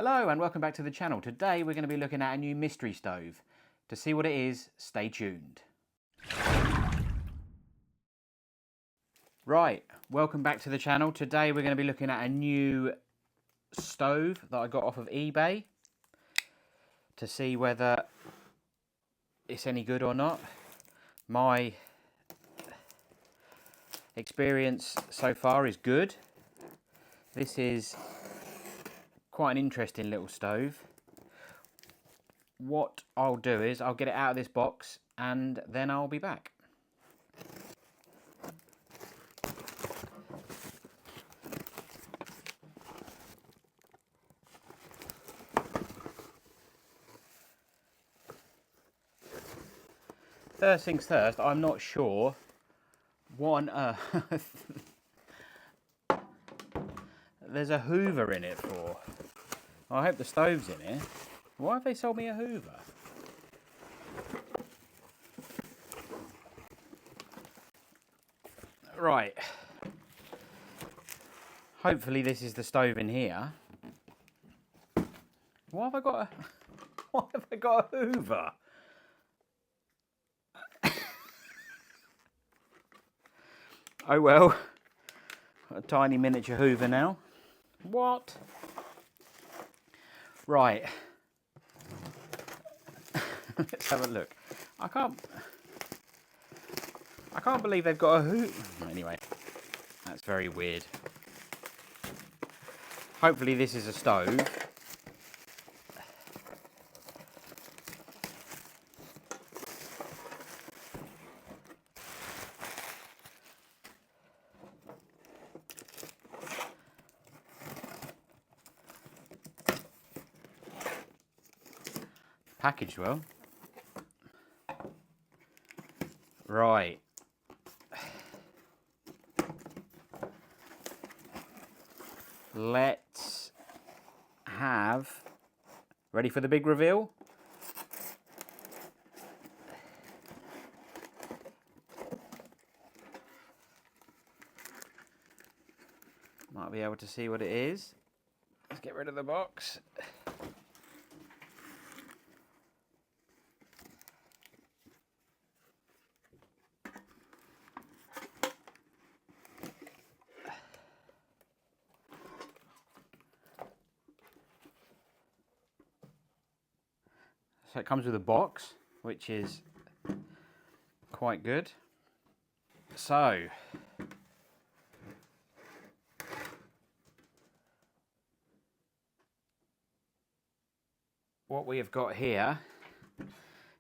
Hello and welcome back to the channel. Today we're going to be looking at a new mystery stove. To see what it is, stay tuned. Right, welcome back to the channel. Today we're going to be looking at a new stove that I got off of eBay to see whether it's any good or not. My experience so far is good. This is quite an interesting little stove. What I'll do is I'll get it out of this box and then I'll be back. First things first, I'm not sure what on earth there's a Hoover in it for. I hope the stove's in it. Why have they sold me a Hoover? Right. Hopefully this is the stove in here. Why have I got a Hoover? Oh well. A tiny miniature Hoover now. What? Right. Let's have a look. I can't believe they've got a Hoover. Anyway, that's very weird. Hopefully this is a stove. Packaged well. Right. Let's have... Ready for the big reveal? Might be able to see what it is. Let's get rid of the box. So it comes with a box, which is quite good. So, what we have got here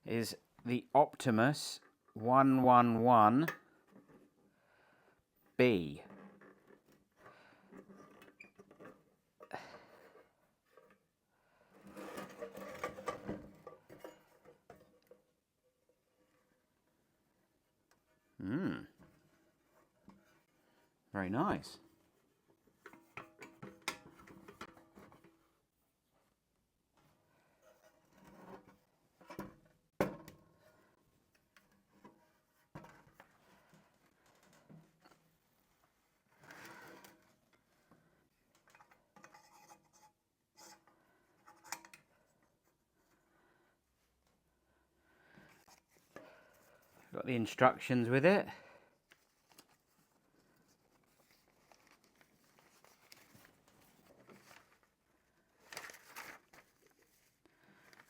is the Optimus 111B. Very nice. Got the instructions with it.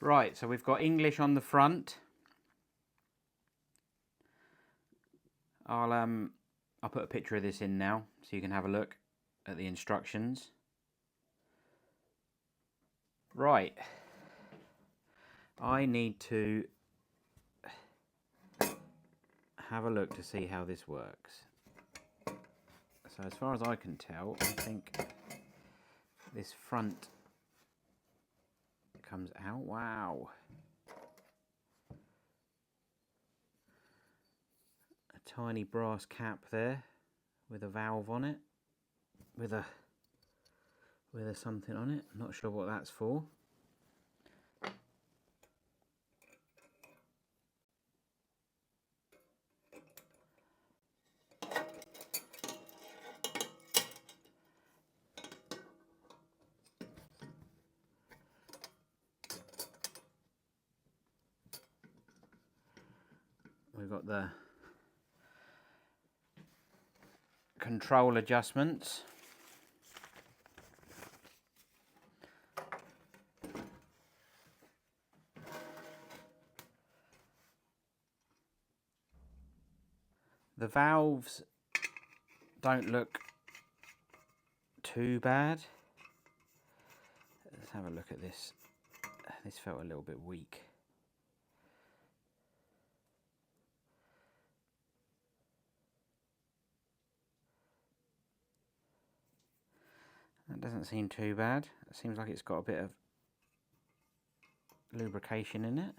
Right, so we've got English on the front. I'll put a picture of this in now so you can have a look at the instructions. Right. I need to have a look to see how this works. So as far as I can tell, I think this front comes out. Wow. A tiny brass cap there with a valve on it, with a something on it. I'm not sure what that's for. we've got the control adjustments. The valves don't look too bad. Let's have a look at this. This felt a little bit weak. That doesn't seem too bad. It seems like it's got a bit of lubrication in it.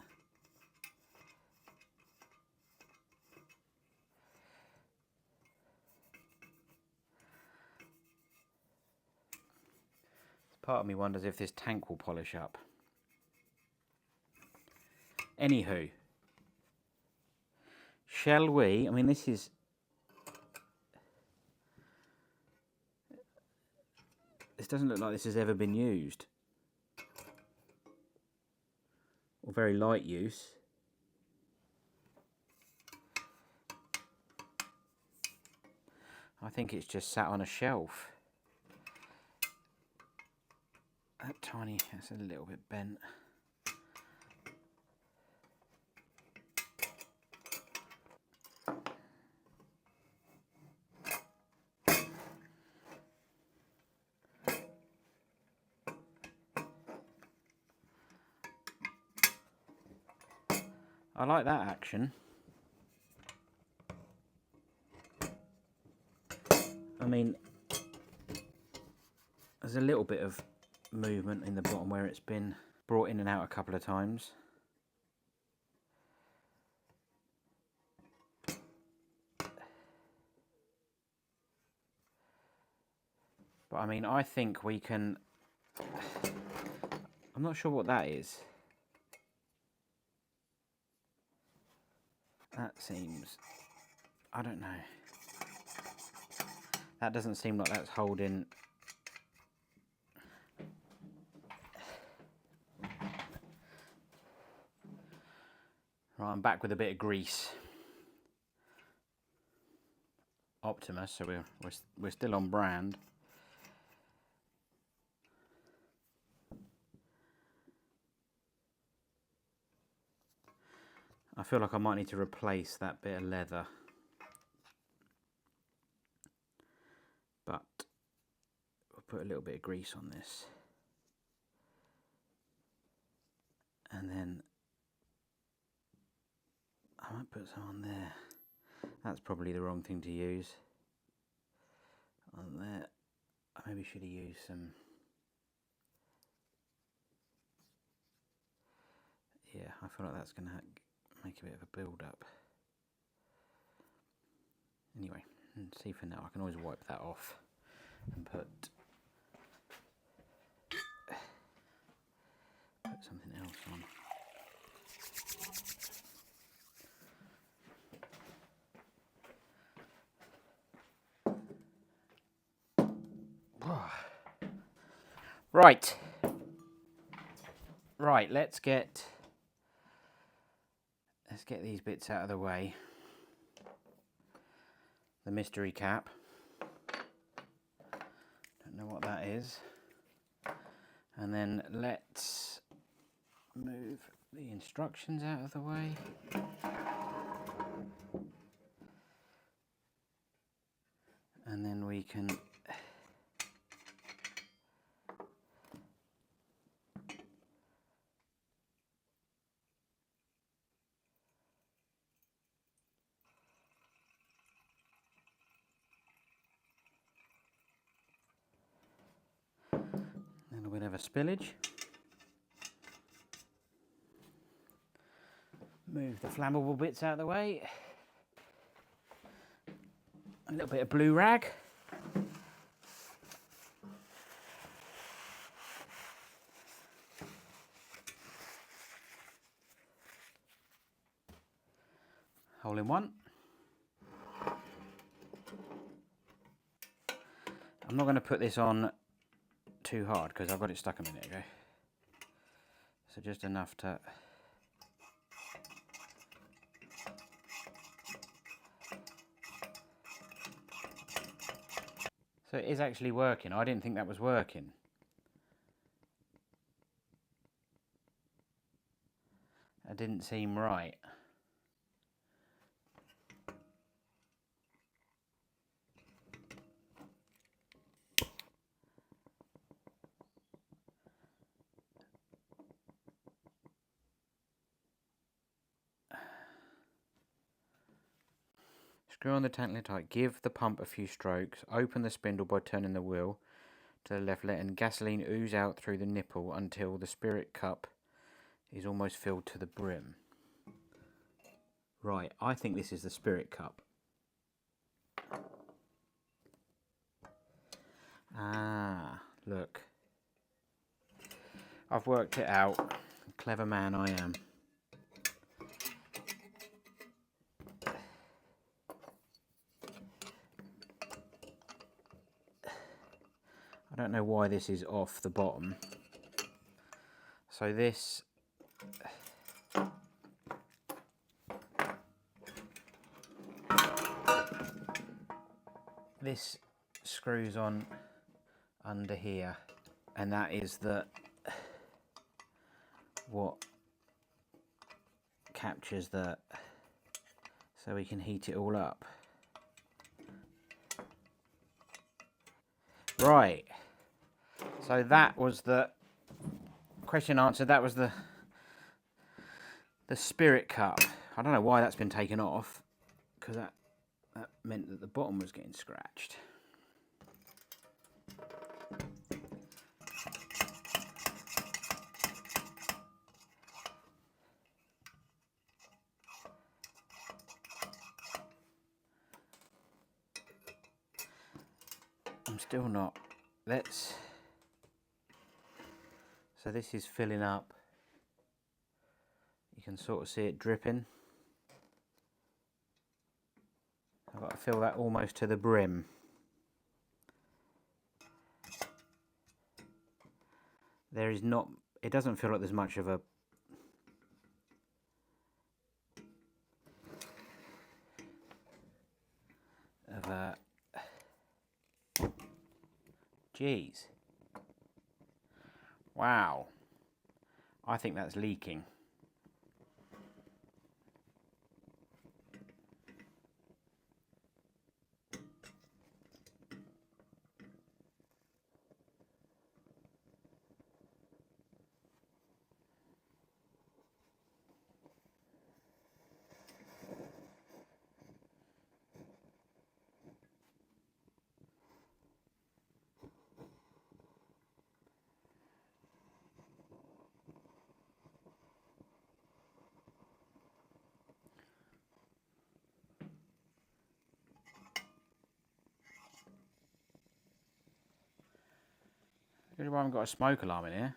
Part of me wonders if this tank will polish up. Anywho, shall we? I mean, this doesn't look like this has ever been used, or very light use. I think it's just sat on a shelf. That's a little bit bent. I like that action. I mean, there's a little bit of movement in the bottom where it's been brought in and out a couple of times. But I mean, I think we can... I'm not sure what that is. That seems... I don't know. That doesn't seem like that's holding... Right, I'm back with a bit of grease. Optimus, so we're still on brand. I feel like I might need to replace that bit of leather. But we'll put a little bit of grease on this. And then I might put some on there. That's probably the wrong thing to use. On there, I maybe should have used some. Yeah, I feel like that's going to make a bit of a build up. Anyway, see for now. I can always wipe that off and put something else on. Right, let's get these bits out of the way. The mystery cap. Don't know what that is. And then let's move the instructions out of the way. And then we can bit of a spillage. Move the flammable bits out of the way. A little bit of blue rag. Hole in one. I'm not going to put this on too hard because I've got it stuck a minute ago. So just enough to So it is actually working. I didn't think that was working. That didn't seem right. Screw on the tank lid tight. Give the pump a few strokes. Open the spindle by turning the wheel to the left, letting gasoline ooze out through the nipple until the spirit cup is almost filled to the brim. Right, I think this is the spirit cup. Ah, look. I've worked it out. Clever man I am. I don't know why this is off the bottom. So this screws on under here, and that is what captures the, so we can heat it all up. Right, so that was the question answered. That was the spirit cup. I don't know why that's been taken off, because that meant that the bottom was getting scratched. I'm still not. So this is filling up. You can sort of see it dripping. I've got to fill that almost to the brim. There is not, it doesn't feel like there's much of a geez. Wow. I think that's leaking. Why haven't got a smoke alarm in here?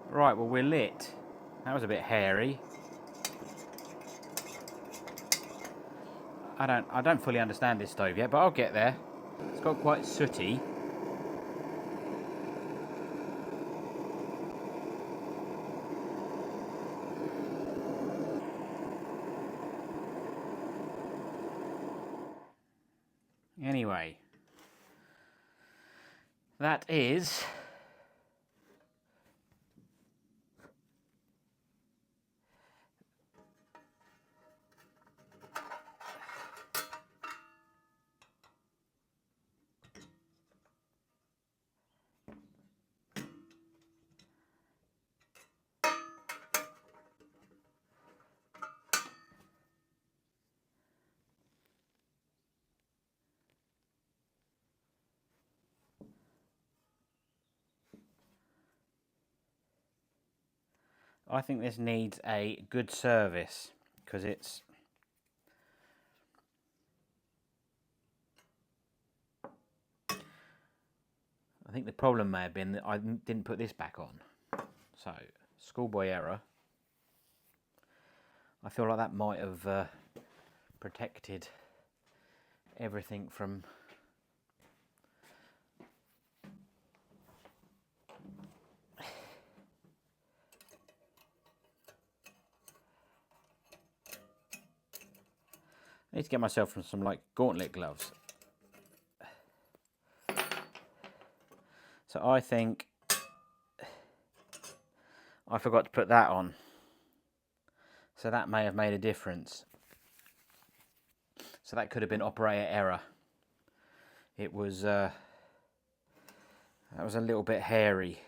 Right, well, we're lit. That was a bit hairy. I don't fully understand this stove yet, but I'll get there. It's got quite sooty. Anyway, that is I think this needs a good service, because it's I think the problem may have been that I didn't put this back on. So, schoolboy error. I feel like that might have protected everything from I need to get myself some like gauntlet gloves. So I think I forgot to put that on. So that may have made a difference. So that could have been operator error. It was, that was a little bit hairy.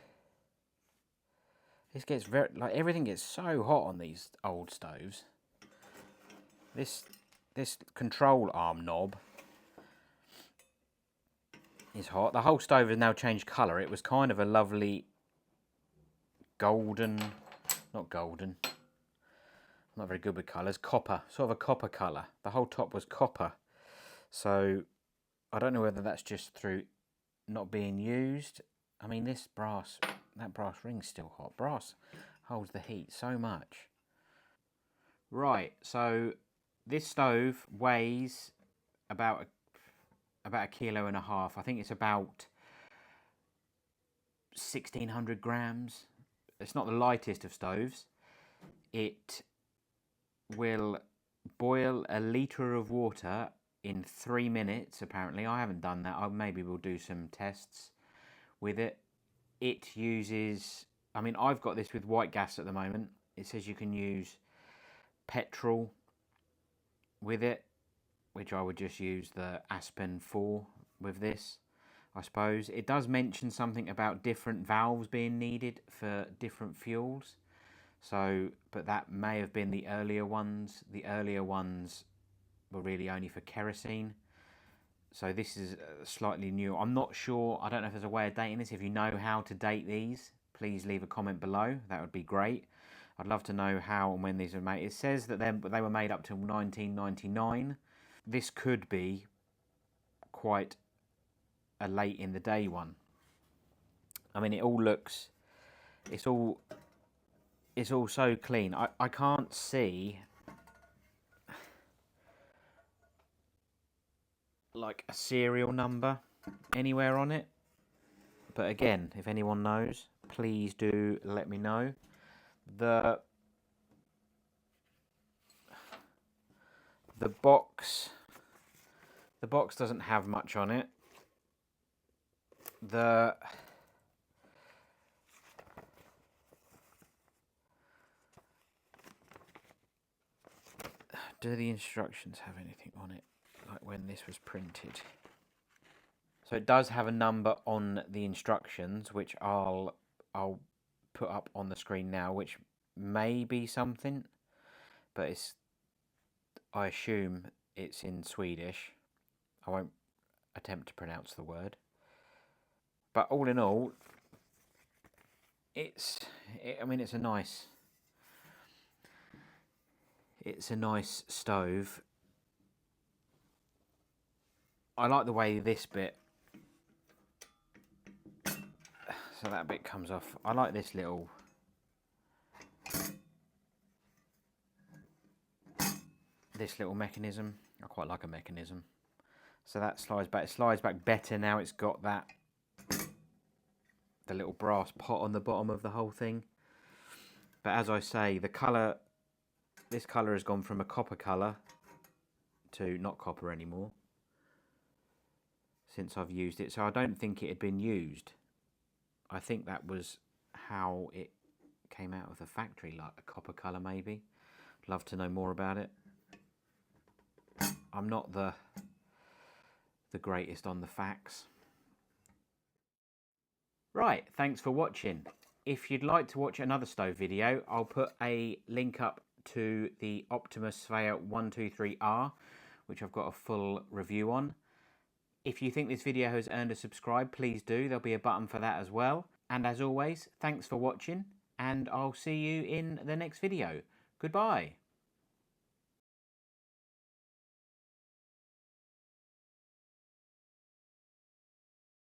This gets very, like everything gets so hot on these old stoves. This control arm knob is hot. The whole stove has now changed colour. It was kind of a lovely golden, not golden, I'm not very good with colours, copper, sort of a copper colour. The whole top was copper. So I don't know whether that's just through not being used. I mean, this brass, that brass ring's still hot. Brass holds the heat so much. Right, so this stove weighs about a kilo and a half. I think it's about 1,600 grams. It's not the lightest of stoves. It will boil a litre of water in 3 minutes, apparently. I haven't done that. Maybe we'll do some tests with it. It uses, I mean, I've got this with white gas at the moment. It says you can use petrol with it, which I would just use the Aspen 4 with this, I suppose. It does mention something about different valves being needed for different fuels. So, but that may have been the earlier ones. The earlier ones were really only for kerosene. So this is slightly new. I'm not sure. I don't know if there's a way of dating this. If you know how to date these, please leave a comment below. That would be great. I'd love to know how and when these were made. It says that they were made up till 1999. This could be quite a late in the day one. I mean, it all looks, it's all so clean. I can't see like a serial number anywhere on it. But again, if anyone knows, please do let me know. The box doesn't have much on it. Do the instructions have anything on it, like when this was printed? So it does have a number on the instructions, which I'll put up on the screen now, which may be something, but I assume it's in Swedish. I won't attempt to pronounce the word. But all in all, I mean, it's a nice stove. I like the way this bit, so that bit comes off. I like this little mechanism. I quite like a mechanism. So that slides back. It slides back better now. It's got the little brass pot on the bottom of the whole thing. But as I say, the colour, this colour has gone from a copper colour to not copper anymore since I've used it. So I don't think it had been used. I think that was how it came out of the factory, like a copper colour maybe. Love to know more about it. I'm not the greatest on the facts. Right, thanks for watching. If you'd like to watch another stove video, I'll put a link up to the Optimus 111B, which I've got a full review on. If you think this video has earned a subscribe, please do. There'll be a button for that as well. And as always, thanks for watching, and I'll see you in the next video. Goodbye.